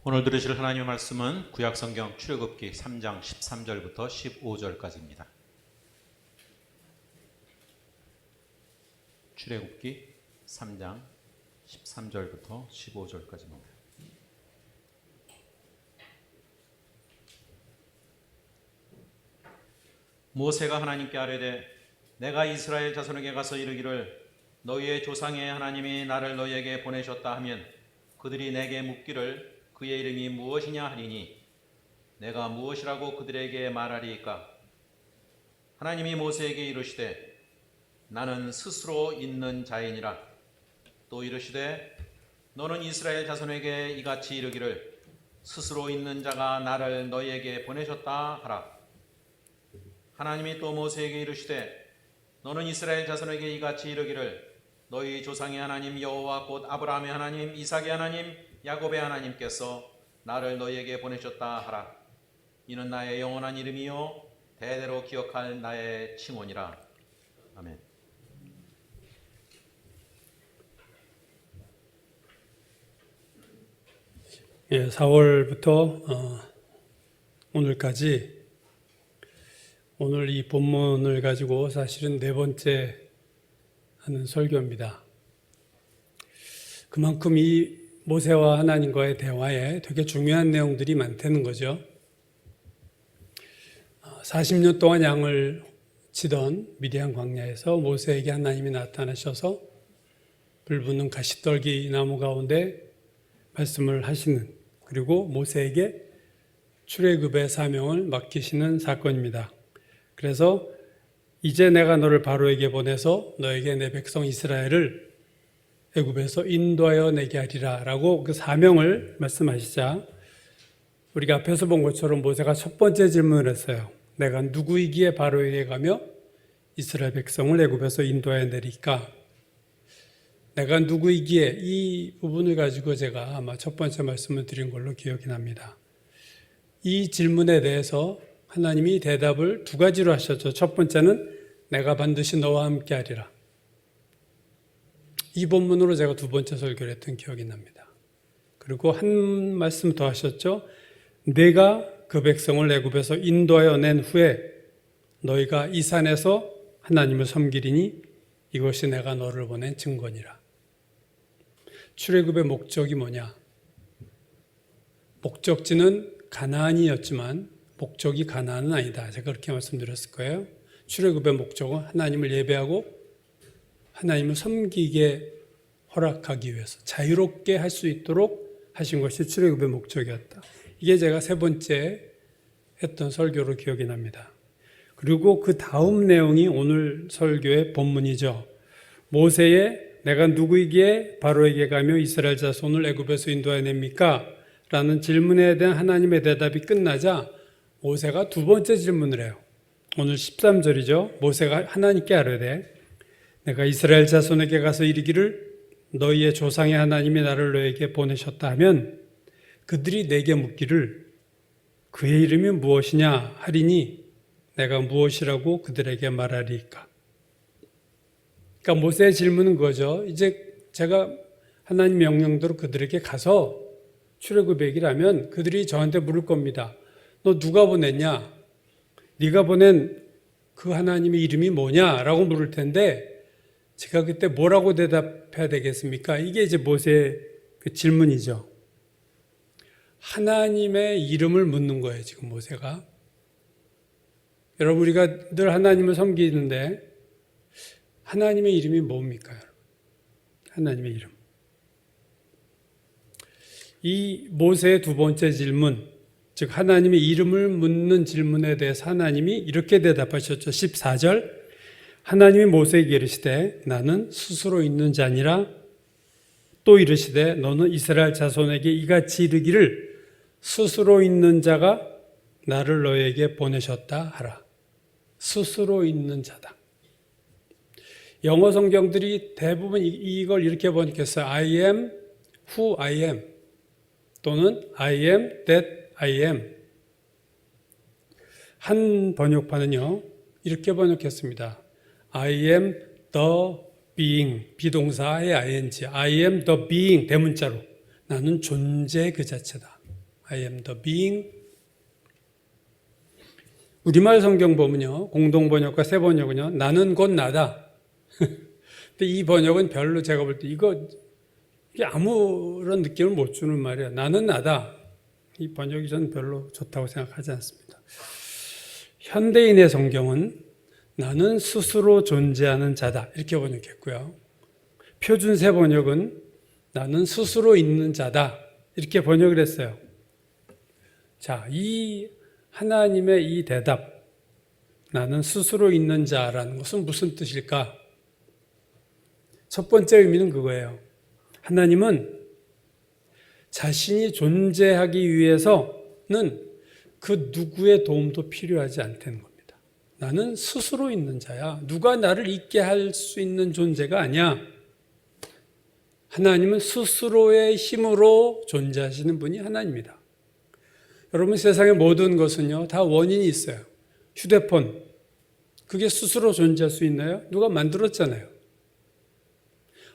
오늘 들으실 하나님의 말씀은 구약성경 출애굽기 3장 13절부터 15절까지입니다. 출애굽기 3장 13절부터 15절까지입니다. 모세가 하나님께 아뢰되 내가 이스라엘 자손에게 가서 이르기를 너희의 조상의 하나님이 나를 너희에게 보내셨다 하면 그들이 내게 묻기를 그의 이름이 무엇이냐 하리니 내가 무엇이라고 그들에게 말하리이까? 하나님이 모세에게 이르시되 나는 스스로 있는 자이니라. 또 이르시되 너는 이스라엘 자손에게 이같이 이르기를 스스로 있는 자가 나를 너희에게 보내셨다 하라. 하나님이 또 모세에게 이르시되 너는 이스라엘 자손에게 이같이 이르기를 너희 조상의 하나님 여호와 곧 아브라함의 하나님 이삭의 하나님 야곱의 하나님께서 나를 너희에게 보내셨다 하라. 이는 나의 영원한 이름이요 대대로 기억할 나의 칭호니라. 아멘. 예, 4월부터 오늘까지 오늘 이 본문을 가지고 사실은 네 번째 하는 설교입니다. 그만큼 이 모세와 하나님과의 대화에 되게 중요한 내용들이 많다는 거죠. 40년 동안 양을 치던 미디안 광야에서 모세에게 하나님이 나타나셔서 불붙는 가시떨기 나무 가운데 말씀을 하시는, 그리고 모세에게 출애굽의 사명을 맡기시는 사건입니다. 그래서 이제 내가 너를 바로에게 보내서 너에게 내 백성 이스라엘을 애굽에서 인도하여 내게 하리라 라고 그 사명을 말씀하시자 우리가 앞에서 본 것처럼 모세가 첫 번째 질문을 했어요. 내가 누구이기에 바로에게 가며 이스라엘 백성을 애굽에서 인도하여 내리까? 내가 누구이기에, 이 부분을 가지고 제가 아마 첫 번째 말씀을 드린 걸로 기억이 납니다. 이 질문에 대해서 하나님이 대답을 두 가지로 하셨죠. 첫 번째는 내가 반드시 너와 함께 하리라. 이 본문으로 제가 두 번째 설교를 했던 기억이 납니다. 그리고 한 말씀 더 하셨죠. 내가 그 백성을 애굽에서 인도하여 낸 후에 너희가 이 산에서 하나님을 섬기리니 이것이 내가 너를 보낸 증거니라. 출애굽의 목적이 뭐냐? 목적지는 가나안이었지만 목적이 가나안은 아니다. 제가 그렇게 말씀드렸을 거예요. 출애굽의 목적은 하나님을 예배하고 하나님을 섬기게 허락하기 위해서 자유롭게 할 수 있도록 하신 것이 출애굽의 목적이었다. 이게 제가 세 번째 했던 설교로 기억이 납니다. 그리고 그 다음 내용이 오늘 설교의 본문이죠. 모세의 내가 누구이기에 바로에게 가며 이스라엘 자손을 애굽에서 인도하여 냅니까? 라는 질문에 대한 하나님의 대답이 끝나자 모세가 두 번째 질문을 해요. 오늘 13절이죠. 모세가 하나님께 아뢰되 내가 이스라엘 자손에게 가서 이르기를 너희의 조상의 하나님이 나를 너에게 보내셨다 하면 그들이 내게 묻기를 그의 이름이 무엇이냐 하리니 내가 무엇이라고 그들에게 말하리이까? 그러니까 모세의 질문은 그거죠. 이제 제가 하나님 명령대로 그들에게 가서 출애굽의 얘기를 하면 그들이 저한테 물을 겁니다. 너 누가 보냈냐? 네가 보낸 그 하나님의 이름이 뭐냐? 라고 물을 텐데 제가 그때 뭐라고 대답해야 되겠습니까? 이게 이제 모세의 그 질문이죠. 하나님의 이름을 묻는 거예요, 지금 모세가. 여러분, 우리가 늘 하나님을 섬기는데 하나님의 이름이 뭡니까? 하나님의 이름. 이 모세의 두 번째 질문, 즉 하나님의 이름을 묻는 질문에 대해서 하나님이 이렇게 대답하셨죠. 14절. 하나님이 모세에게 이르시되 나는 스스로 있는 자니라. 또 이르시되 너는 이스라엘 자손에게 이같이 이르기를 스스로 있는 자가 나를 너에게 보내셨다 하라. 스스로 있는 자다. 영어 성경들이 대부분 이걸 이렇게 번역했어요. I am who I am 또는 I am that I am. 한 번역판은요 이렇게 번역했습니다. I am the being, 비동사의 ing, I am the being, 대문자로 나는 존재 그 자체다. I am the being. 우리말 성경 보면요, 공동번역과 새 번역은요, 나는 곧 나다. 근데 이 번역은 별로 제가 볼 때 이게 아무런 느낌을 못 주는 말이에요. 나는 나다. 이 번역이 저는 별로 좋다고 생각하지 않습니다. 현대인의 성경은 나는 스스로 존재하는 자다. 이렇게 번역했고요. 표준 새 번역은 나는 스스로 있는 자다. 이렇게 번역을 했어요. 자, 이 하나님의 이 대답, 나는 스스로 있는 자라는 것은 무슨 뜻일까? 첫 번째 의미는 그거예요. 하나님은 자신이 존재하기 위해서는 그 누구의 도움도 필요하지 않다는 겁니다. 나는 스스로 있는 자야. 누가 나를 있게 할 수 있는 존재가 아니야. 하나님은 스스로의 힘으로 존재하시는 분이 하나님이다. 여러분, 세상의 모든 것은요, 다 원인이 있어요. 휴대폰, 그게 스스로 존재할 수 있나요? 누가 만들었잖아요.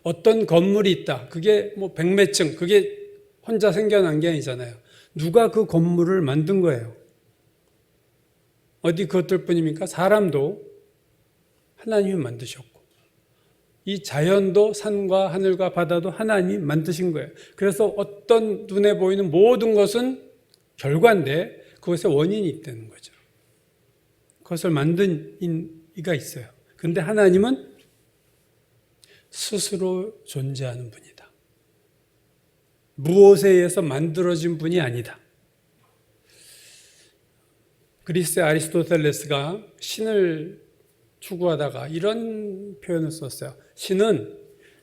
어떤 건물이 있다, 그게 뭐 백몇 층, 그게 혼자 생겨난 게 아니잖아요. 누가 그 건물을 만든 거예요. 어디 그것들 뿐입니까? 사람도 하나님이 만드셨고, 이 자연도 산과 하늘과 바다도 하나님이 만드신 거예요. 그래서 어떤 눈에 보이는 모든 것은 결과인데 그것에 원인이 있다는 거죠. 그것을 만든 이가 있어요. 그런데 하나님은 스스로 존재하는 분이다. 무엇에 의해서 만들어진 분이 아니다. 그리스의 아리스토텔레스가 신을 추구하다가 이런 표현을 썼어요. 신은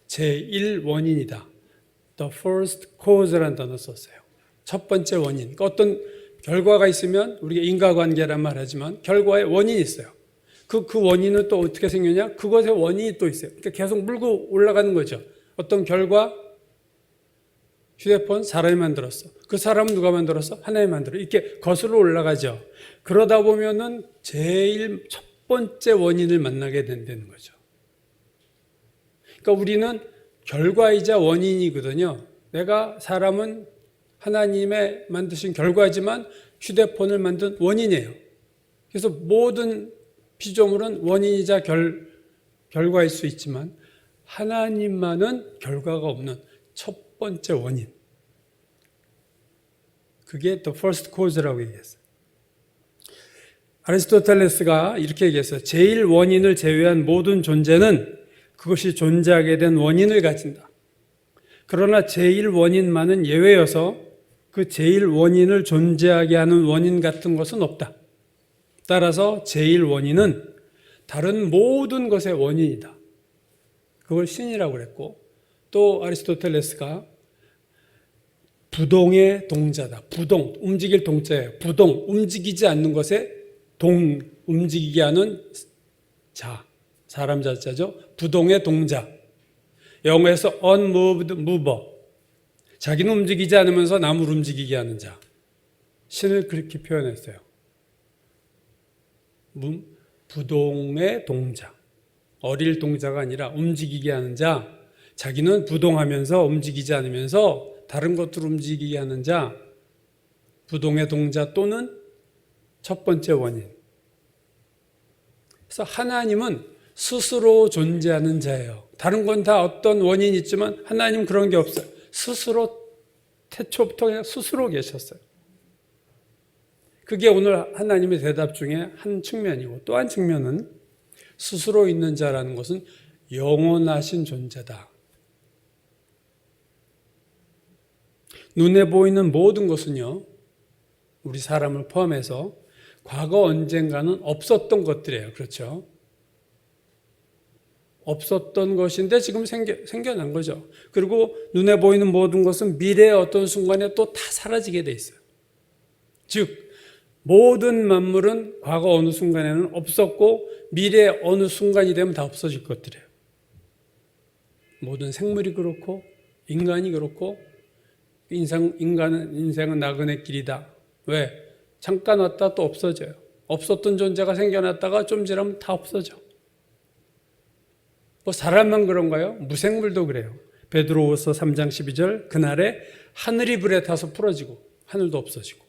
제1원인이다. The first cause라는 단어를 썼어요. 첫 번째 원인. 그러니까 어떤 결과가 있으면 우리가 인과관계란 말 하지만 결과에 원인이 있어요. 그 원인은 또 어떻게 생겼냐? 그것의 원인이 또 있어요. 그러니까 계속 물고 올라가는 거죠. 어떤 결과, 휴대폰 사람이 만들었어. 그 사람은 누가 만들었어? 하나님이 만들어. 이렇게 거슬러 올라가죠. 그러다 보면은 제일 첫 번째 원인을 만나게 된다는 거죠. 그러니까 우리는 결과이자 원인이거든요. 사람은 하나님의 만드신 결과지만 휴대폰을 만든 원인이에요. 그래서 모든 피조물은 원인이자 결과일 수 있지만 하나님만은 결과가 없는 첫 번째 원인. 그게 the first cause라고 얘기했어요. 아리스토텔레스가 이렇게 얘기했어요. 제일 원인을 제외한 모든 존재는 그것이 존재하게 된 원인을 가진다. 그러나 제일 원인만은 예외여서 그 제일 원인을 존재하게 하는 원인 같은 것은 없다. 따라서 제일 원인은 다른 모든 것의 원인이다. 그걸 신이라고 그랬고, 또 아리스토텔레스가 부동의 동자다. 부동, 움직일 동자예요. 부동, 움직이지 않는 것에 움직이게 하는 자, 사람 자자죠. 부동의 동자. 영어에서 unmoved mover. 자기는 움직이지 않으면서 남을 움직이게 하는 자. 신을 그렇게 표현했어요. 부동의 동자. 어릴 동자가 아니라 움직이게 하는 자. 자기는 부동하면서 움직이지 않으면서 다른 것들을 움직이게 하는 자. 부동의 동자 또는 첫 번째 원인. 그래서 하나님은 스스로 존재하는 자예요. 다른 건 다 어떤 원인이 있지만 하나님은 그런 게 없어요. 스스로 태초부터 그냥 스스로 계셨어요. 그게 오늘 하나님의 대답 중에 한 측면이고, 또 한 측면은 스스로 있는 자라는 것은 영원하신 존재다. 눈에 보이는 모든 것은요, 우리 사람을 포함해서 과거 언젠가는 없었던 것들이에요. 그렇죠? 없었던 것인데 지금 생겨난 거죠. 그리고 눈에 보이는 모든 것은 미래의 어떤 순간에 또 다 사라지게 돼 있어요. 즉, 모든 만물은 과거 어느 순간에는 없었고 미래의 어느 순간이 되면 다 없어질 것들이에요. 모든 생물이 그렇고 인간이 그렇고, 인생은 나그네 길이다. 왜? 잠깐 왔다 또 없어져요. 없었던 존재가 생겨났다가 좀 지나면 다 없어져. 뭐 사람만 그런가요? 무생물도 그래요. 베드로후서 3장 12절, 그날에 하늘이 불에 타서 풀어지고, 하늘도 없어지고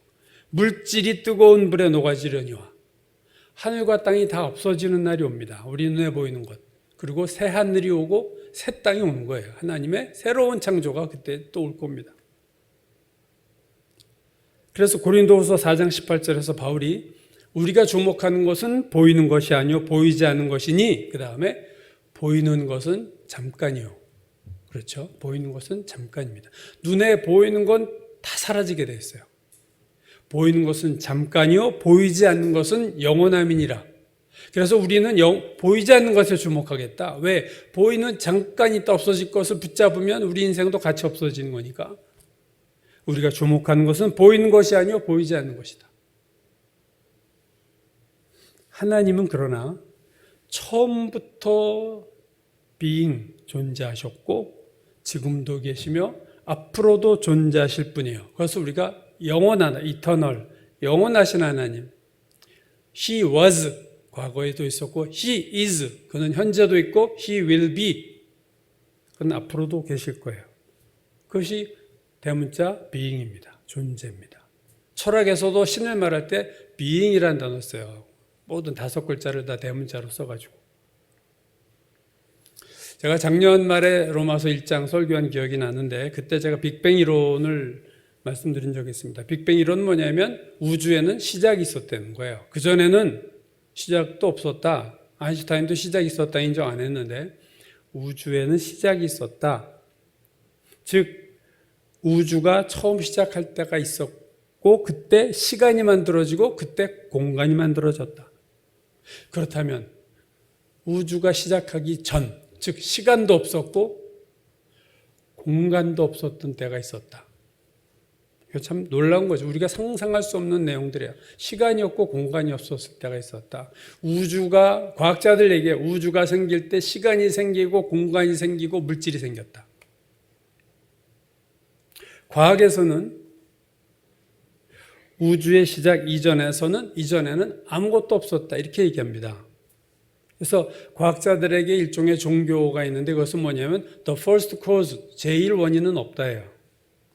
물질이 뜨거운 불에 녹아지려니와 하늘과 땅이 다 없어지는 날이 옵니다. 우리 눈에 보이는 것. 그리고 새 하늘이 오고 새 땅이 오는 거예요. 하나님의 새로운 창조가 그때 또 올 겁니다. 그래서 고린도후서 4장 18절에서 바울이 우리가 주목하는 것은 보이는 것이 아니요 보이지 않는 것이니 그 다음에 보이는 것은 잠깐이요. 그렇죠? 보이는 것은 잠깐입니다. 눈에 보이는 건 다 사라지게 돼 있어요. 보이는 것은 잠깐이요 보이지 않는 것은 영원함이니라. 그래서 우리는 보이지 않는 것에 주목하겠다. 왜? 보이는 잠깐 있다 없어질 것을 붙잡으면 우리 인생도 같이 없어지는 거니까. 우리가 주목하는 것은 보이는 것이 아니요 보이지 않는 것이다. 하나님은 그러나 처음부터 존재하셨고 지금도 계시며 앞으로도 존재하실 분이에요. 그래서 우리가 영원하다, 이터널, 영원하신 하나님. He was, 과거에도 있었고 He is, 그는 현재도 있고 He will be, 그는 앞으로도 계실 거예요. 그것이 대문자 being입니다. 존재입니다. 철학에서도 신을 말할 때 being이라는 단어 써요. 모든 5글자를 다 대문자로 써가지고. 제가 작년 말에 로마서 1장 설교한 기억이 나는데 그때 제가 빅뱅 이론을 말씀드린 적이 있습니다. 빅뱅 이론은 뭐냐면 우주에는 시작이 있었다는 거예요. 그전에는 시작도 없었다. 아인슈타인도 시작이 있었다 인정 안 했는데 우주에는 시작이 있었다. 즉 우주가 처음 시작할 때가 있었고 그때 시간이 만들어지고 그때 공간이 만들어졌다. 그렇다면 우주가 시작하기 전, 즉 시간도 없었고 공간도 없었던 때가 있었다. 이거 참 놀라운 거죠. 우리가 상상할 수 없는 내용들이에요. 시간이 없고 공간이 없었을 때가 있었다. 우주가, 과학자들 얘기해 우주가 생길 때 시간이 생기고 공간이 생기고 물질이 생겼다. 과학에서는 우주의 시작 이전에는 아무것도 없었다 이렇게 얘기합니다. 그래서 과학자들에게 일종의 종교가 있는데 그것은 뭐냐면 the first cause, 제일 원인은 없다예요.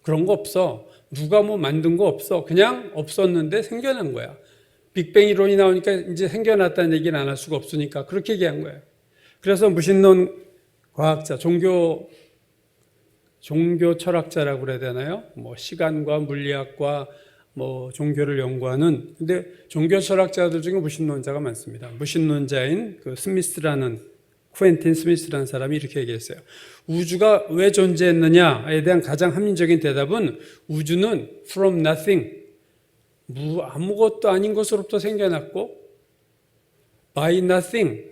그런 거 없어. 누가 뭐 만든 거 없어. 그냥 없었는데 생겨난 거야. 빅뱅 이론이 나오니까 이제 생겨났다는 얘기는 안 할 수가 없으니까 그렇게 얘기한 거예요. 그래서 무신론 과학자, 종교 철학자라고 그래야 되나요? 뭐 시간과 물리학과 뭐 종교를 연구하는, 근데 종교 철학자들 중에 무신론자가 많습니다. 무신론자인 그 쿠엔틴 스미스라는 사람이 이렇게 얘기했어요. 우주가 왜 존재했느냐에 대한 가장 합리적인 대답은 우주는 from nothing, 아무것도 아닌 것으로부터 생겨났고 by nothing,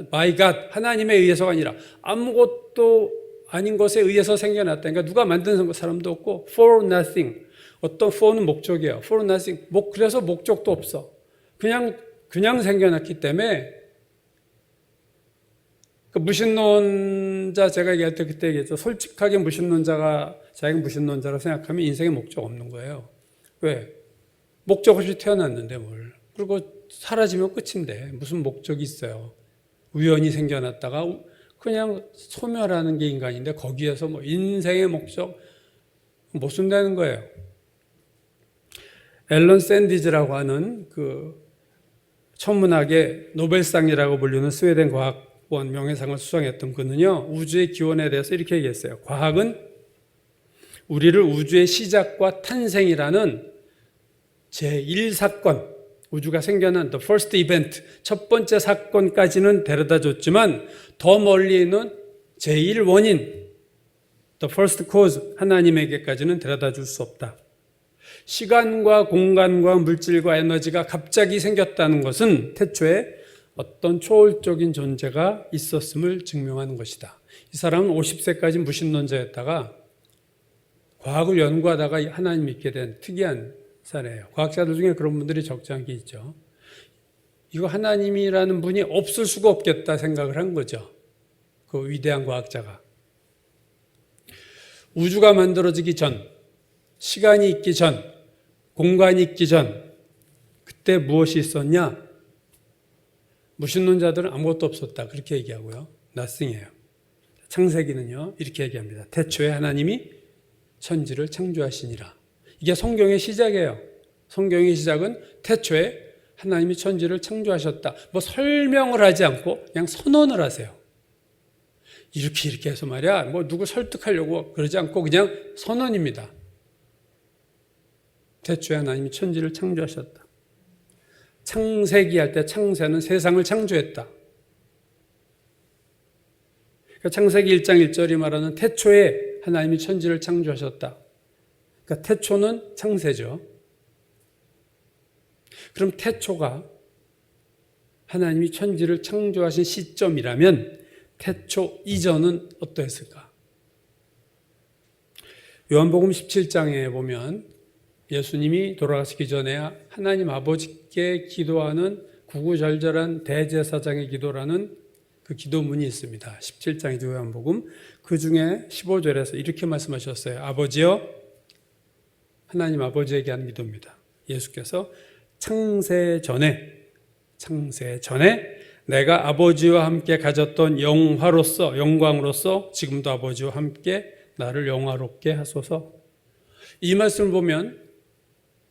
by God, 하나님에 의해서가 아니라 아무것도 아닌 것에 의해서 생겨났다. 그러니까 누가 만든 사람도 없고 for nothing, 어떤 for는 목적이에요. for nothing, 그래서 목적도 없어. 그냥 생겨났기 때문에 그 무신론자 제가 얘기할 때 그때 얘기했죠. 솔직하게 무신론자가 자기가 무신론자라고 생각하면 인생에 목적 없는 거예요. 왜? 목적 없이 태어났는데 뭘. 그리고 사라지면 끝인데 무슨 목적이 있어요. 우연히 생겨났다가 그냥 소멸하는 게 인간인데 거기에서 뭐 인생의 목적 못 쓴다는 거예요. 앨런 샌디즈라고 하는 그 천문학의 노벨상이라고 불리는 스웨덴 과학원 명예상을 수상했던 그는요, 우주의 기원에 대해서 이렇게 얘기했어요. 과학은 우리를 우주의 시작과 탄생이라는 제1사건, 우주가 생겨난 the first event, 첫 번째 사건까지는 데려다 줬지만 더 멀리 있는 제1원인, the first cause, 하나님에게까지는 데려다 줄 수 없다. 시간과 공간과 물질과 에너지가 갑자기 생겼다는 것은 태초에 어떤 초월적인 존재가 있었음을 증명하는 것이다. 이 사람은 50세까지 무신론자였다가 과학을 연구하다가 하나님 믿게 된 특이한 사례예요. 과학자들 중에 그런 분들이 적지 않게 있죠. 이거 하나님이라는 분이 없을 수가 없겠다 생각을 한 거죠. 그 위대한 과학자가. 우주가 만들어지기 전, 시간이 있기 전, 공간이 있기 전, 그때 무엇이 있었냐? 무신론자들은 아무것도 없었다. 그렇게 얘기하고요. nothing이에요. 창세기는요, 이렇게 얘기합니다. 태초에 하나님이 천지를 창조하시니라. 이게 성경의 시작이에요. 성경의 시작은 태초에 하나님이 천지를 창조하셨다. 뭐 설명을 하지 않고 그냥 선언을 하세요. 이렇게 해서 말이야. 뭐 누구 설득하려고 그러지 않고 그냥 선언입니다. 태초에 하나님이 천지를 창조하셨다. 창세기 할 때 창세는 세상을 창조했다. 그러니까 창세기 1장 1절이 말하는 태초에 하나님이 천지를 창조하셨다. 그러니까 태초는 창세죠. 그럼 태초가 하나님이 천지를 창조하신 시점이라면 태초 이전은 어떠했을까? 요한복음 17장에 보면 예수님이 돌아가시기 전에 하나님 아버지께 기도하는 구구절절한 대제사장의 기도라는 그 기도문이 있습니다. 17장의 요한복음 그 중에 15절에서 이렇게 말씀하셨어요. 아버지여, 하나님 아버지에게 하는 기도입니다. 예수께서 창세 전에 내가 아버지와 함께 가졌던 영광으로서 지금도 아버지와 함께 나를 영화롭게 하소서. 이 말씀을 보면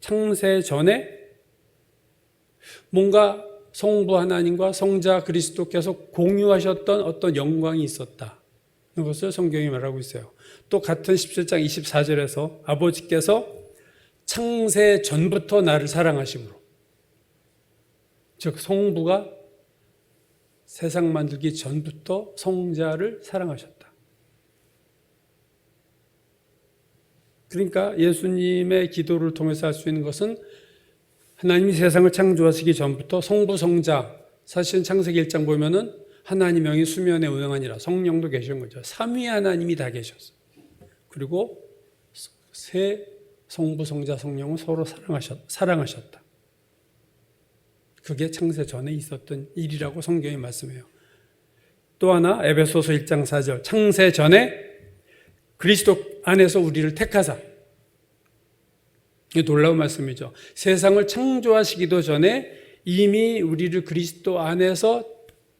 창세 전에 뭔가 성부 하나님과 성자 그리스도께서 공유하셨던 어떤 영광이 있었다. 이것을 성경이 말하고 있어요. 또 같은 17장 24절에서 아버지께서 창세 전부터 나를 사랑하심으로, 즉 성부가 세상 만들기 전부터 성자를 사랑하셨다. 그러니까 예수님의 기도를 통해서 할 수 있는 것은 하나님이 세상을 창조하시기 전부터 성부, 성자, 사실은 창세기 1장 보면은 하나님 영이 수면에 운행하니라 성령도 계신 거죠. 삼위 하나님이 다 계셨어요. 그리고 세 성부, 성자, 성령은 서로 사랑하셨다. 그게 창세 전에 있었던 일이라고 성경이 말씀해요. 또 하나 에베소서 1장 4절 창세 전에 그리스도 안에서 우리를 택하사, 이게 놀라운 말씀이죠. 세상을 창조하시기도 전에 이미 우리를 그리스도 안에서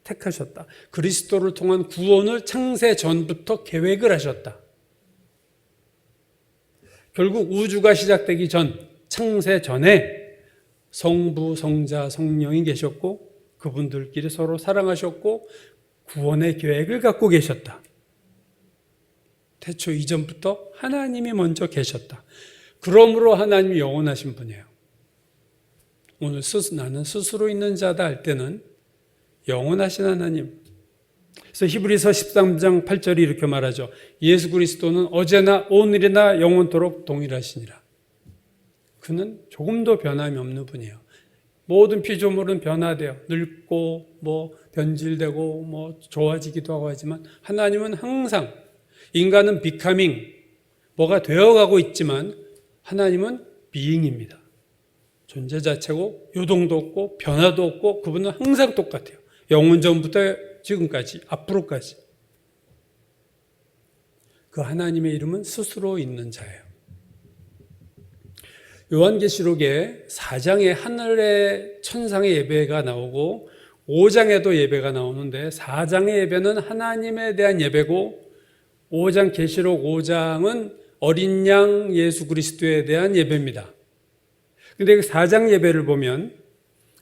택하셨다. 그리스도를 통한 구원을 창세 전부터 계획을 하셨다. 결국 우주가 시작되기 전, 창세 전에 성부, 성자, 성령이 계셨고 그분들끼리 서로 사랑하셨고 구원의 계획을 갖고 계셨다. 태초 이전부터 하나님이 먼저 계셨다. 그러므로 하나님이 영원하신 분이에요. 오늘 나는 스스로 있는 자다 할 때는 영원하신 하나님. 그래서 히브리서 13장 8절이 이렇게 말하죠. 예수 그리스도는 어제나 오늘이나 영원토록 동일하시니라. 그는 조금도 변함이 없는 분이에요. 모든 피조물은 변화돼요. 늙고 변질되고 좋아지기도 하고 하지만 하나님은 항상, 인간은 비카밍, 뭐가 되어가고 있지만 하나님은 비잉입니다. 존재 자체고 요동도 없고 변화도 없고 그분은 항상 똑같아요. 영원 전부터 지금까지, 앞으로까지. 그 하나님의 이름은 스스로 있는 자예요. 요한계시록에 4장에 하늘의 천상의 예배가 나오고 5장에도 예배가 나오는데 4장의 예배는 하나님에 대한 예배고 5장 계시록 5장은 어린 양 예수 그리스도에 대한 예배입니다. 그런데 4장 예배를 보면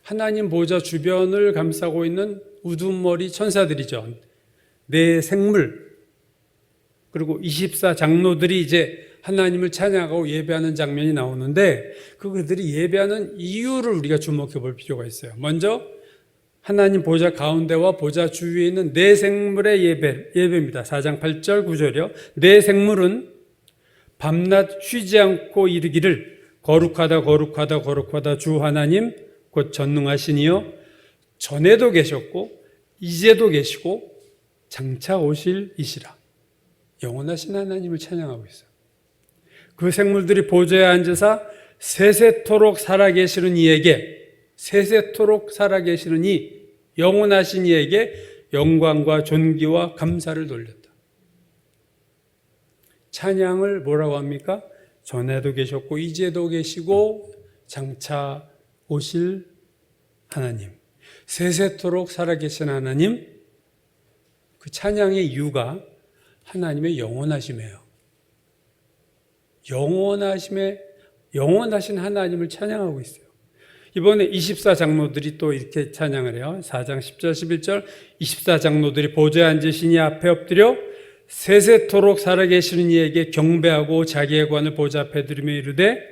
하나님 보좌 주변을 감싸고 있는 우두머리 천사들이죠. 네 생물, 그리고 24장로들이 이제 하나님을 찬양하고 예배하는 장면이 나오는데 그들이 예배하는 이유를 우리가 주목해 볼 필요가 있어요. 먼저 하나님 보좌 가운데와 보좌 주위에 있는 네 생물의 예배입니다. 4장 8절 9절이요. 네 생물은 밤낮 쉬지 않고 이르기를 거룩하다 거룩하다 거룩하다 주 하나님 곧 전능하시니요 전에도 계셨고 이제도 계시고 장차 오실 이시라. 영원하신 하나님을 찬양하고 있어요. 그 생물들이 보좌에 앉으사 세세토록 살아계시는 이에게, 세세토록 살아계시는 이 영원하신 이에게 영광과 존귀와 감사를 돌렸다. 찬양을 뭐라고 합니까? 전에도 계셨고 이제도 계시고 장차 오실 하나님, 세세토록 살아계신 하나님. 그 찬양의 이유가 하나님의 영원하심이에요. 영원하심에 영원하신 하나님을 찬양하고 있어요. 이번에 24장로들이 또 이렇게 찬양을 해요. 4장 10절 11절 24장로들이 보좌에 앉으신 이 앞에 엎드려 세세토록 살아계시는 이에게 경배하고 자기의 관을 보좌 앞에 들이며 이르되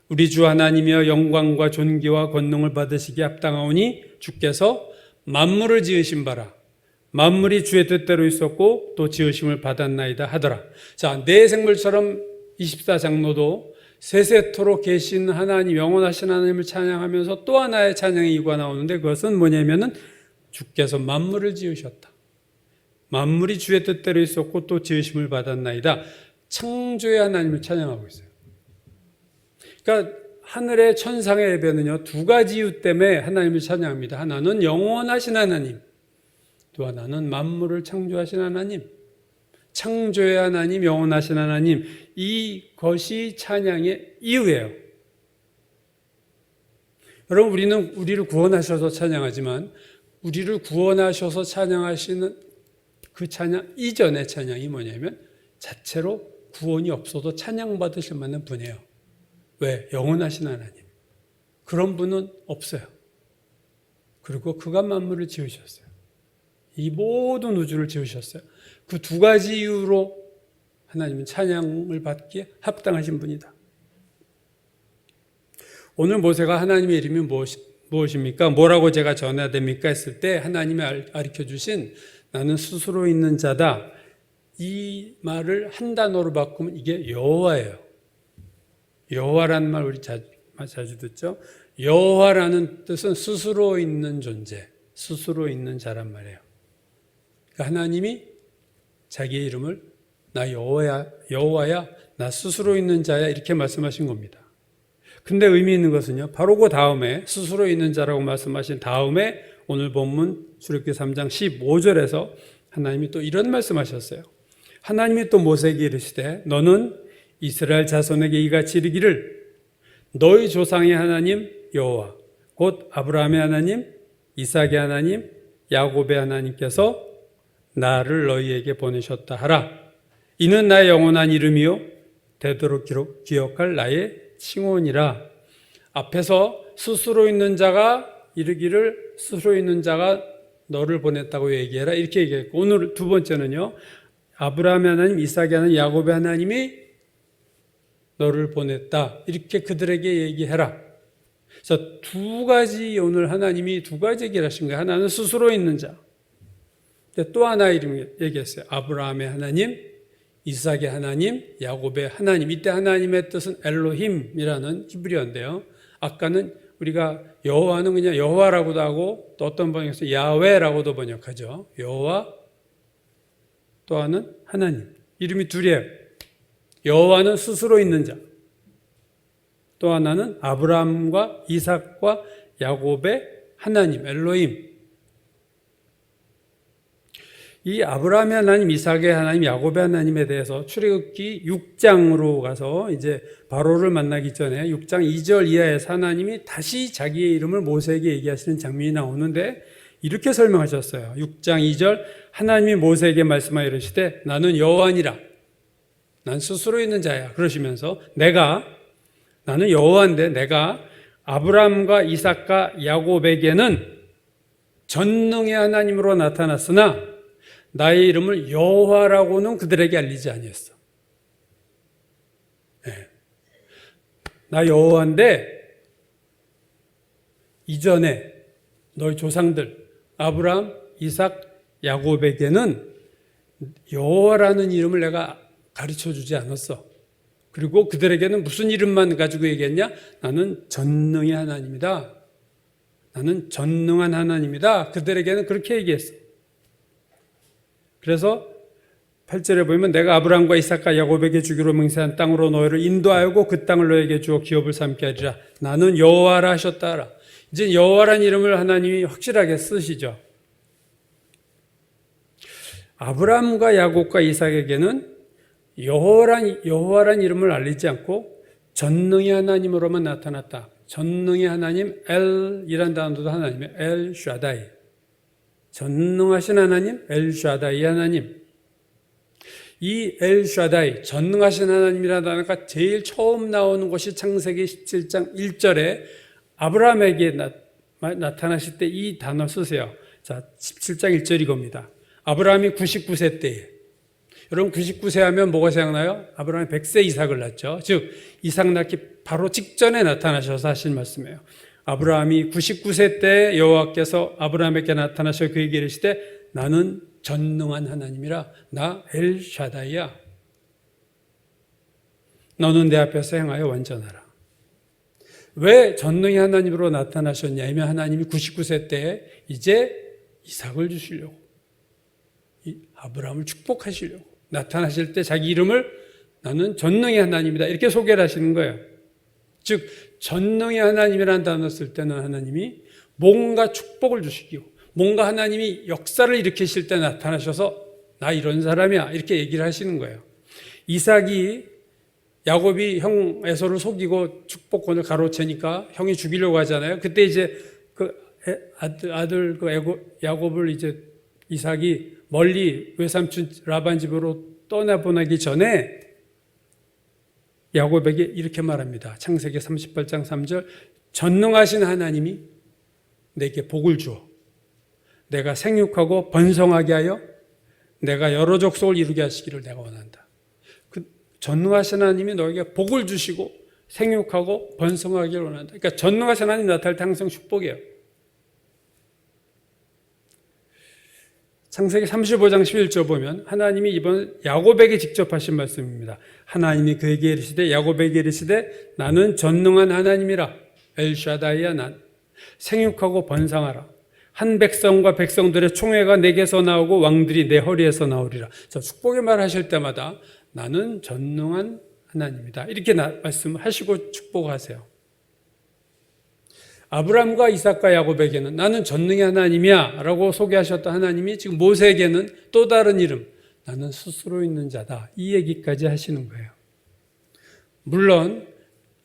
우리 주 하나님이여 영광과 존귀와 권능을 받으시기에 합당하오니 주께서 만물을 지으신 바라 만물이 주의 뜻대로 있었고 또 지으심을 받았나이다 하더라. 자, 내 생물처럼 24장로도 세세토록 계신 하나님, 영원하신 하나님을 찬양하면서 또 하나의 찬양의 이유가 나오는데 그것은 뭐냐면은 주께서 만물을 지으셨다. 만물이 주의 뜻대로 있었고 또 지으심을 받았나이다. 창조의 하나님을 찬양하고 있어요. 그러니까 하늘의 천상의 예배는요, 두 가지 이유 때문에 하나님을 찬양합니다. 하나는 영원하신 하나님, 또 하나는 만물을 창조하신 하나님. 창조의 하나님, 영원하신 하나님, 이것이 찬양의 이유예요. 여러분, 우리를 구원하셔서 찬양하지만 우리를 구원하셔서 찬양하시는 그 찬양 이전의 찬양이 뭐냐면 자체로 구원이 없어도 찬양받으실 만한 분이에요. 왜? 영원하신 하나님. 그런 분은 없어요. 그리고 그가 만물을 지으셨어요. 이 모든 우주를 지으셨어요. 그 두 가지 이유로 하나님은 찬양을 받기에 합당하신 분이다. 오늘 모세가 하나님의 이름이 무엇입니까? 뭐라고 제가 전해야 됩니까? 했을 때 하나님이 가르쳐 주신 나는 스스로 있는 자다. 이 말을 한 단어로 바꾸면 이게 여호와예요. 여호와라는 말 우리 자주 듣죠? 여호와라는 뜻은 스스로 있는 존재, 스스로 있는 자란 말이에요. 그러니까 하나님이 자기의 이름을 나 여호와야, 나 스스로 있는 자야 이렇게 말씀하신 겁니다. 근데 의미 있는 것은요, 바로 그 다음에 스스로 있는 자라고 말씀하신 다음에 오늘 본문 출애굽기 3장 15절에서 하나님이 또 이런 말씀하셨어요. 하나님이 또 모세에게 이르시되 너는 이스라엘 자손에게 이같이 이르기를 너희 조상의 하나님 여호와 곧 아브라함의 하나님, 이삭의 하나님, 야곱의 하나님께서 나를 너희에게 보내셨다 하라. 이는 나의 영원한 이름이요 되도록 기억할 나의 칭혼이라. 앞에서 스스로 있는 자가 이르기를 스스로 있는 자가 너를 보냈다고 얘기해라 이렇게 얘기했고, 오늘 두 번째는요, 아브라함의 하나님, 이삭의 하나님, 야곱의 하나님이 너를 보냈다 이렇게 그들에게 얘기해라. 그래서 두 가지, 오늘 하나님이 두 가지 얘기를 하신 거예요. 하나는 스스로 있는 자, 또 하나 이름 얘기했어요. 아브라함의 하나님, 이삭의 하나님, 야곱의 하나님. 이때 하나님의 뜻은 엘로힘이라는 히브리어인데요. 아까는 우리가 여호와는 그냥 여호와라고도 하고 또 어떤 번역에서 야훼라고도 번역하죠. 여호와, 또 하나는 하나님. 이름이 둘이에요. 여호와는 스스로 있는 자, 또 하나는 아브라함과 이삭과 야곱의 하나님, 엘로힘. 이 아브라함의 하나님, 이삭의 하나님, 야곱의 하나님에 대해서 출애굽기 6장으로 가서 이제 바로를 만나기 전에 6장 2절 이하에서 하나님이 다시 자기의 이름을 모세에게 얘기하시는 장면이 나오는데 이렇게 설명하셨어요. 6장 2절 하나님이 모세에게 말씀하여 이르시되 나는 여호와니라. 난 스스로 있는 자야. 그러시면서 나는 여호와인데 내가 아브라함과 이삭과 야곱에게는 전능의 하나님으로 나타났으나 나의 이름을 여호와라고는 그들에게 알리지 아니했어. 네. 나 여호와인데 이전에 너희 조상들 아브라함, 이삭, 야곱에게는 여호와라는 이름을 내가 가르쳐주지 않았어. 그리고 그들에게는 무슨 이름만 가지고 얘기했냐? 나는 전능의 하나님이다. 나는 전능한 하나님이다. 그들에게는 그렇게 얘기했어. 그래서 8절에 보면 내가 아브라함과 이삭과 야곱에게 주기로 맹세한 땅으로 너희를 인도하였고 그 땅을 너희에게 주어 기업을 삼게 하리라. 나는 여호와라 하셨다. 이제 여호와라는 이름을 하나님이 확실하게 쓰시죠. 아브라함과 야곱과 이삭에게는 여호와란 이름을 알리지 않고 전능의 하나님으로만 나타났다. 전능의 하나님, 엘이란 단어도 하나님의 엘 샤다이. 전능하신 하나님, 엘 샤다이 하나님. 이 엘샤다이, 전능하신 하나님이라는 단어가 제일 처음 나오는 것이 창세기 17장 1절에 아브라함에게 나타나실 때 이 단어 쓰세요. 자, 17장 1절 이겁니다. 아브라함이 99세 때에, 여러분 99세 하면 뭐가 생각나요? 아브라함이 100세 이삭을 낳죠. 즉 이삭 낳기 바로 직전에 나타나셔서 하신 말씀이에요. 아브라함이 99세 때 여호와께서 아브라함에게 나타나셔 그에게 이르시되 나는 전능한 하나님이라, 나 엘샤다이야. 너는 내 앞에서 행하여 완전하라. 왜 전능의 하나님으로 나타나셨냐면 하나님이 99세 때 이제 이삭을 주시려고, 아브라함을 축복하시려고 나타나실 때 자기 이름을 나는 전능의 하나님이다 이렇게 소개를 하시는 거예요. 즉 전능의 하나님이라는 단어 쓸 때는 하나님이 뭔가 축복을 주시고 뭔가 하나님이 역사를 일으키실 때 나타나셔서 나 이런 사람이야 이렇게 얘기를 하시는 거예요. 이삭이 야곱이 형 에서를 속이고 축복권을 가로채니까 형이 죽이려고 하잖아요. 그때 이제 그 아들 야곱을 이제 이삭이 멀리 외삼촌 라반 집으로 떠나보내기 전에 야곱에게 이렇게 말합니다. 창세기 38장 3절 전능하신 하나님이 내게 복을 주어 내가 생육하고 번성하게 하여 내가 여러 족속을 이루게 하시기를 내가 원한다. 그 전능하신 하나님이 너에게 복을 주시고 생육하고 번성하기를 원한다. 그러니까 전능하신 하나님 나타날 때 항상 축복이에요. 창세기 35장 11절 보면 하나님이 이번 야곱에게 직접 하신 말씀입니다. 하나님이 그에게 이르시되 야곱에게 이르시되 나는 전능한 하나님이라 엘샤다이야. 난 생육하고 번성하라. 한 백성과 백성들의 총회가 내게서 나오고 왕들이 내 허리에서 나오리라. 저 축복의 말 하실 때마다 나는 전능한 하나님이다 이렇게 말씀하시고 축복하세요. 아브라함과 이삭과 야곱에게는 나는 전능의 하나님이야 라고 소개하셨던 하나님이 지금 모세에게는 또 다른 이름, 나는 스스로 있는 자다 이 얘기까지 하시는 거예요. 물론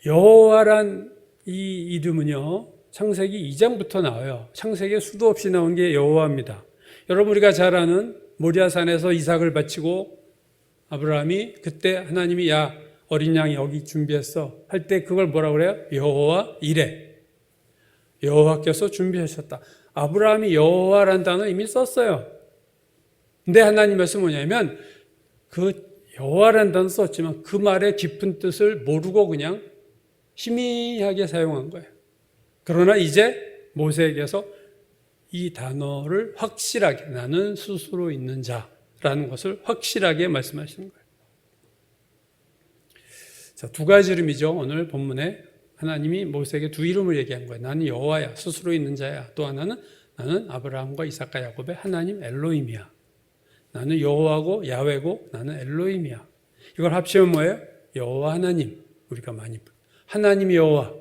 여호와란 이 이름은요 창세기 2장부터 나와요. 창세기에 수도 없이 나온 게 여호와입니다. 여러분 우리가 잘 아는 모리아산에서 이삭을 바치고 아브라함이 그때 하나님이 야 어린 양이 여기 준비했어 할 때 그걸 뭐라고 그래요? 여호와 이레. 여호와께서 준비하셨다. 아브라함이 여호와라는 단어 이미 썼어요. 근데 하나님 말씀은 뭐냐면 그 여호와라는 단어 썼지만 그 말의 깊은 뜻을 모르고 그냥 희미하게 사용한 거예요. 그러나 이제 모세에게서 이 단어를 확실하게 나는 스스로 있는 자라는 것을 확실하게 말씀하시는 거예요. 자, 두 가지 이름이죠. 오늘 본문에 하나님이 모세에게 두 이름을 얘기한 거예요. 나는 여호와야, 스스로 있는 자야. 또 하나는 나는 아브라함과 이삭과 야곱의 하나님 엘로힘이야. 나는 여호와고 야훼고 나는 엘로힘이야. 이걸 합치면 뭐예요? 여호와 하나님. 우리가 많이 하나님 여호와.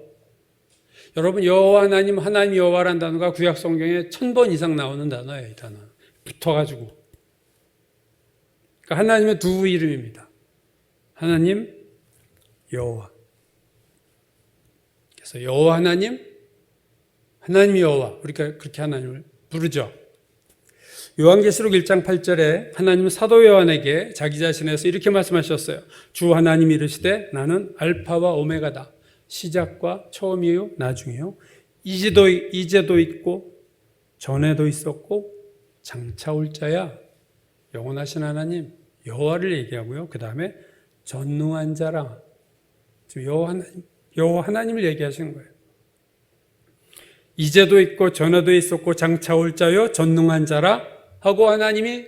여러분 여호와 하나님, 하나님 여호와라는 단어가 구약 성경에 1000번 이상 나오는 단어예요. 이 단어 붙어가지고. 그러니까 하나님의 두 이름입니다. 하나님 여호와. 그래서 여호와 하나님, 하나님 여호와, 우리가 그렇게 하나님을 부르죠. 요한계시록 1장 8절에 하나님은 사도 요한에게 자기 자신에서 이렇게 말씀하셨어요. 주 하나님이 이르시되 나는 알파와 오메가다. 시작과 처음이요 나중이요. 이제도 있고 전에도 있었고 장차 올 자야. 영원하신 하나님 여호와를 얘기하고요. 그 다음에 전능한 자라. 지금 여호와 하나님을 얘기하시는 거예요. 이제도 있고 전에도 있었고 장차 올 자요 전능한 자라 하고 하나님이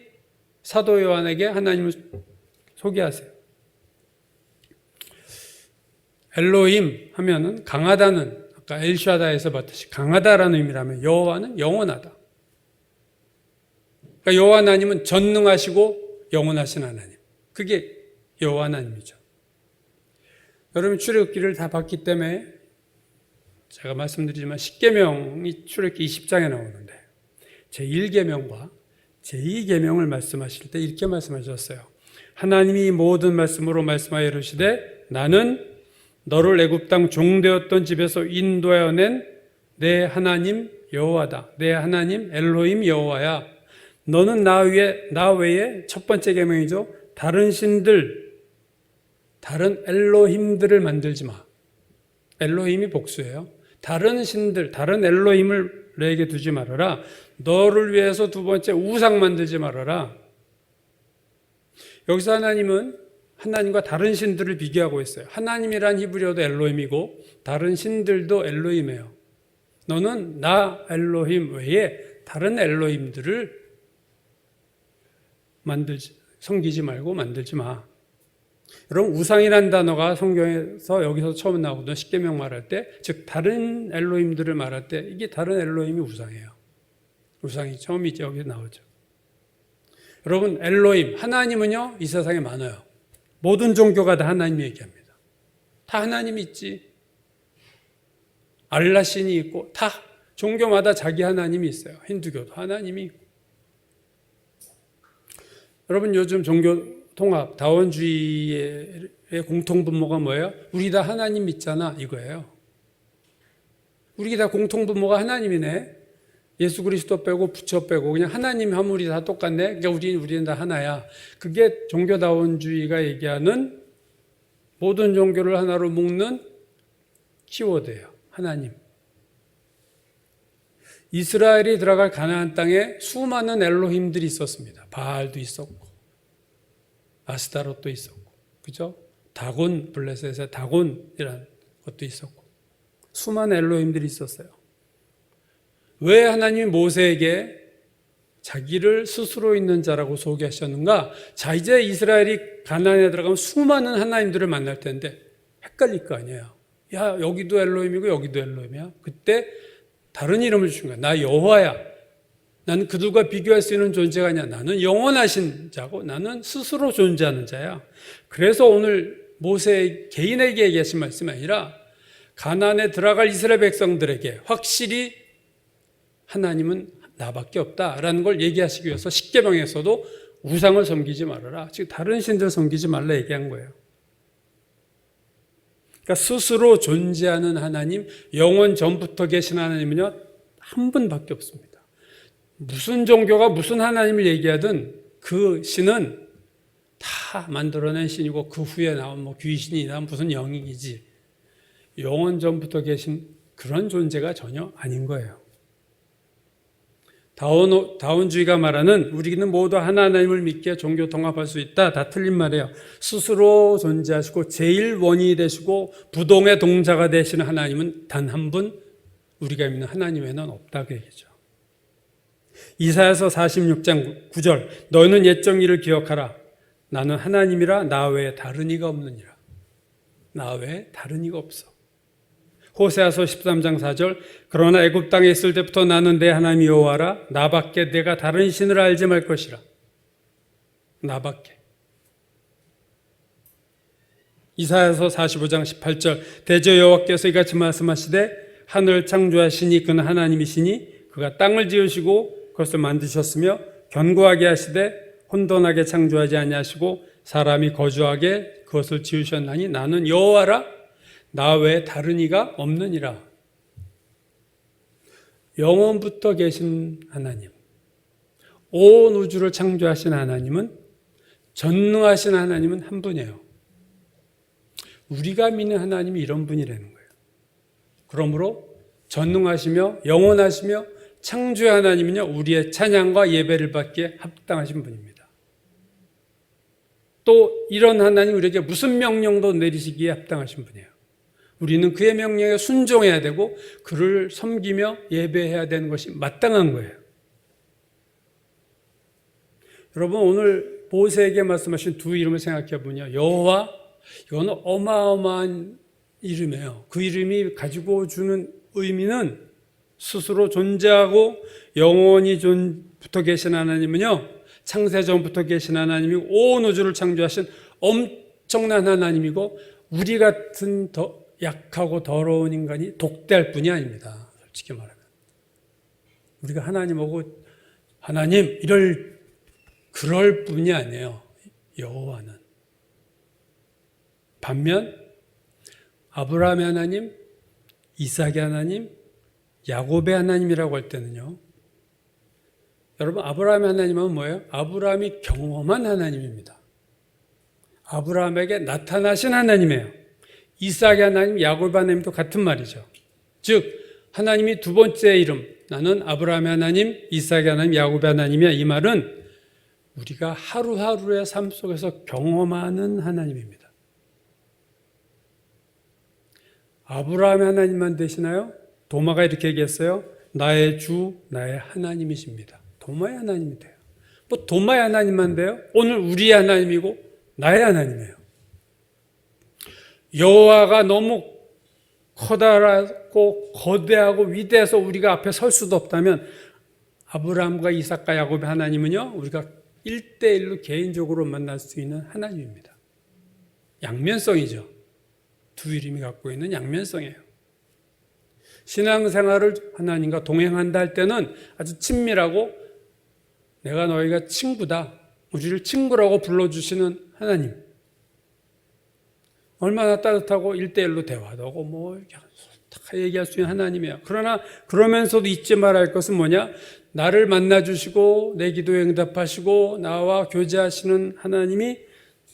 사도 요한에게 하나님을 소개하세요. 엘로힘 하면은 강하다는, 아까 엘샤다에서 봤듯이 강하다라는 의미라면 여호와는 영원하다. 그러니까 여호와 하나님은 전능하시고 영원하신 하나님. 그게 여호와 하나님이죠. 여러분 출애굽기를 다 봤기 때문에 제가 말씀드리지만 10계명이 출애굽기 20장에 나오는데 제1계명과 제2계명을 말씀하실 때 이렇게 말씀하셨어요. 하나님이 모든 말씀으로 말씀하여 이르시되 나는 너를 애굽 땅 종되었던 집에서 인도하여 낸 내 하나님 여호와다. 내 하나님 엘로힘 여호와야. 너는 나 외에 첫 번째 계명이죠. 다른 신들, 다른 엘로힘들을 만들지 마. 엘로힘이 복수예요. 다른 신들, 다른 엘로힘을 너에게 두지 말아라. 너를 위해서 두 번째 우상 만들지 말아라. 여기서 하나님은 하나님과 다른 신들을 비교하고 있어요. 하나님이란 히브리어도 엘로힘이고 다른 신들도 엘로힘이에요. 너는 나 엘로힘 외에 다른 엘로힘들을 섬기지 말고 만들지 마. 여러분, 우상이라는 단어가 성경에서 여기서 처음 나오거든요. 십계명 말할 때, 즉 다른 엘로힘들을 말할 때 이게 다른 엘로힘이 우상이에요. 우상이 처음이죠. 여기 나오죠. 여러분, 엘로힘, 하나님은요 이 세상에 많아요. 모든 종교가 다 하나님 얘기합니다. 다 하나님이 있지. 알라 신이 있고 다 종교마다 자기 하나님이 있어요. 힌두교도 하나님이 있고. 여러분, 요즘 종교 통합, 다원주의의 공통분모가 뭐예요? 우리 다 하나님 믿잖아, 이거예요. 우리 다 공통분모가 하나님이네. 예수 그리스도 빼고 부처 빼고 그냥 하나님 하면 우리 다 똑같네. 그러니까 우리는 다 하나야. 그게 종교다원주의가 얘기하는 모든 종교를 하나로 묶는 키워드예요. 하나님. 이스라엘이 들어갈 가나안 땅에 수많은 엘로힘들이 있었습니다. 바알도 있었고 아스타롯도 있었고, 그죠? 다곤, 블레셋의 다곤이라는 것도 있었고 수많은 엘로힘들이 있었어요. 왜 하나님이 모세에게 자기를 스스로 있는 자라고 소개하셨는가? 자, 이제 이스라엘이 가나안에 들어가면 수많은 하나님들을 만날 텐데 헷갈릴 거 아니에요. 야, 여기도 엘로힘이고 여기도 엘로힘이야. 그때 다른 이름을 주신 거야. 나 여호와야. 나는 그들과 비교할 수 있는 존재가 아니야. 나는 영원하신 자고 나는 스스로 존재하는 자야. 그래서 오늘 모세 개인에게 얘기하신 말씀이 아니라 가나안에 들어갈 이스라엘 백성들에게 확실히 하나님은 나밖에 없다라는 걸 얘기하시기 위해서 십계명에서도 우상을 섬기지 말아라. 즉 다른 신들 섬기지 말라 얘기한 거예요. 그러니까 스스로 존재하는 하나님, 영원 전부터 계신 하나님은요 한 분밖에 없습니다. 무슨 종교가 무슨 하나님을 얘기하든 그 신은 다 만들어낸 신이고 그 후에 나온 뭐 귀신이나 무슨 영이지 영원 전부터 계신 그런 존재가 전혀 아닌 거예요. 다원주의가 말하는 우리는 모두 하나님을 믿게 종교 통합할 수 있다. 다 틀린 말이에요. 스스로 존재하시고 제일 원인이 되시고 부동의 동자가 되시는 하나님은 단 한 분 우리가 믿는 하나님 외에는 없다고 얘기죠. 이사야서 46장 9절 너희는 옛 정의를 기억하라. 나는 하나님이라 나 외에 다른 이가 없느니라. 나 외에 다른 이가 없어. 호세아서 13장 4절 그러나 애굽 땅에 있을 때부터 나는 내 하나님 여호와라. 나밖에 내가 다른 신을 알지 말 것이라. 나밖에. 이사야서 45장 18절 대저 여호와께서 이같이 말씀하시되 하늘을 창조하시니 그는 하나님이시니 그가 땅을 지으시고 그것을 만드셨으며 견고하게 하시되 혼돈하게 창조하지 아니하시고 사람이 거주하게 그것을 지으셨나니 나는 여호와라. 나 외에 다른 이가 없느니라. 영원부터 계신 하나님, 온 우주를 창조하신 하나님은 전능하신 하나님은 한 분이에요. 우리가 믿는 하나님이 이런 분이라는 거예요. 그러므로 전능하시며 영원하시며 창조의 하나님은요 우리의 찬양과 예배를 받기에 합당하신 분입니다. 또 이런 하나님 우리에게 무슨 명령도 내리시기에 합당하신 분이에요. 우리는 그의 명령에 순종해야 되고 그를 섬기며 예배해야 되는 것이 마땅한 거예요. 여러분, 오늘 모세에게 말씀하신 두 이름을 생각해 보면요, 여호와, 이거는 어마어마한 이름이에요. 그 이름이 가지고 주는 의미는 스스로 존재하고 영원히 붙어 계신 하나님은요, 창세 전부터 계신 하나님이고 온 우주를 창조하신 엄청난 하나님이고 우리 같은 약하고 더러운 인간이 독대할 뿐이 아닙니다. 솔직히 말하면 우리가 하나님하고 하나님 그럴 뿐이 아니에요. 여호와는. 반면 아브라함의 하나님, 이삭의 하나님, 야곱의 하나님이라고 할 때는요, 여러분 아브라함의 하나님은 뭐예요? 아브라함이 경험한 하나님입니다. 아브라함에게 나타나신 하나님이에요. 이삭의 하나님, 야곱의 하나님도 같은 말이죠. 즉 하나님이 두 번째 이름, 나는 아브라함의 하나님, 이삭의 하나님, 야곱의 하나님이야. 이 말은 우리가 하루하루의 삶 속에서 경험하는 하나님입니다. 아브라함의 하나님만 되시나요? 도마가 이렇게 얘기했어요. 나의 주, 나의 하나님이십니다. 도마의 하나님이 돼요. 뭐 도마의 하나님만 돼요? 오늘 우리의 하나님이고 나의 하나님이에요. 여호와가 너무 커다랗고 거대하고 위대해서 우리가 앞에 설 수도 없다면 아브라함과 이삭과 야곱의 하나님은요, 우리가 1대1로 개인적으로 만날 수 있는 하나님입니다. 양면성이죠. 두 이름이 갖고 있는 양면성이에요. 신앙생활을 하나님과 동행한다 할 때는 아주 친밀하고 내가 너희가 친구다, 우리를 친구라고 불러주시는 하나님. 얼마나 따뜻하고 1대1로 대화도 하고 뭐 이렇게 다 얘기할 수 있는 하나님이야. 그러나 그러면서도 잊지 말아야 할 것은 뭐냐? 나를 만나주시고 내 기도에 응답하시고 나와 교제하시는 하나님이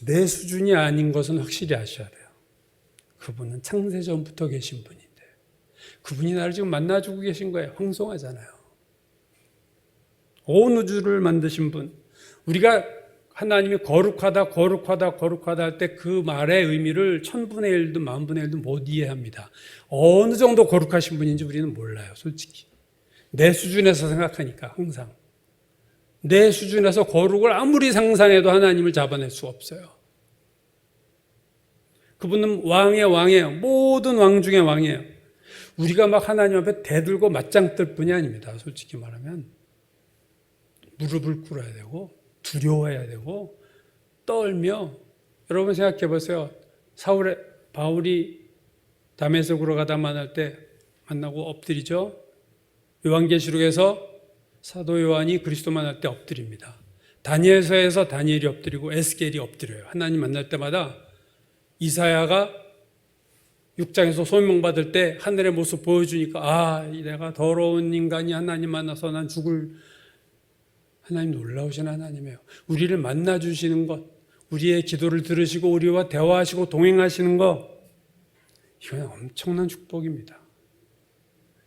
내 수준이 아닌 것은 확실히 아셔야 돼요. 그분은 창세전부터 계신 분인데 그분이 나를 지금 만나주고 계신 거예요. 황송하잖아요. 온 우주를 만드신 분. 우리가 하나님이 거룩하다 할 때 그 말의 의미를 1000분의 1도 10,000분의 1도 못 이해합니다. 어느 정도 거룩하신 분인지 우리는 몰라요. 솔직히. 내 수준에서 생각하니까 항상. 내 수준에서 거룩을 아무리 상상해도 하나님을 잡아낼 수 없어요. 그분은 왕의 왕이에요. 모든 왕 중에 왕이에요. 우리가 막 하나님 앞에 대들고 맞짱 뜰 뿐이 아닙니다. 솔직히 말하면. 무릎을 꿇어야 되고 두려워해야 되고 떨며. 여러분 생각해 보세요. 바울이 다메섹으로 가다 만나고 엎드리죠. 요한계시록에서 사도 요한이 그리스도 만날 때 엎드립니다. 다니엘서에서 다니엘이 엎드리고 에스겔이 엎드려요. 하나님 만날 때마다. 이사야가 6장에서 소명받을 때 하늘의 모습 보여주니까 내가 더러운 인간이 하나님 만나서 난 죽을. 하나님 놀라우신 하나님이에요. 우리를 만나주시는 것, 우리의 기도를 들으시고 우리와 대화하시고 동행하시는 것, 이건 엄청난 축복입니다.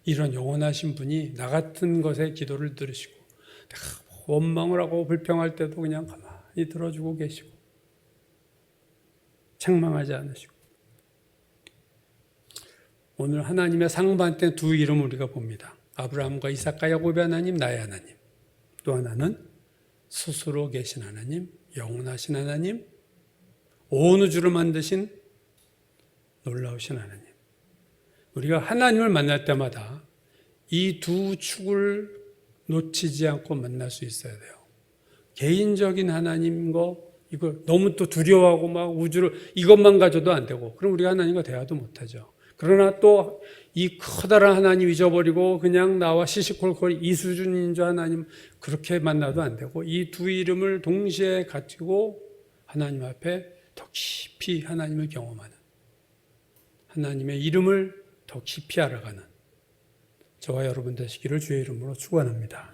이런 영원하신 분이 나 같은 것의 기도를 들으시고 내가 원망을 하고 불평할 때도 그냥 가만히 들어주고 계시고 책망하지 않으시고. 오늘 하나님의 상반된 두 이름을 우리가 봅니다. 아브라함과 이삭과 야곱의 하나님, 나의 하나님. 또 하나는 스스로 계신 하나님, 영원하신 하나님, 온 우주를 만드신 놀라우신 하나님. 우리가 하나님을 만날 때마다 이 두 축을 놓치지 않고 만날 수 있어야 돼요. 개인적인 하나님과 이거 너무 또 두려워하고 막 우주를 이것만 가져도 안 되고 그럼 우리가 하나님과 대화도 못하죠. 그러나 또 이 커다란 하나님 잊어버리고 그냥 나와 시시콜콜 이 수준인 줄 하나님 그렇게 만나도 안 되고 이 두 이름을 동시에 가지고 하나님 앞에 더 깊이 하나님을 경험하는, 하나님의 이름을 더 깊이 알아가는 저와 여러분 되시기를 주의 이름으로 축원합니다.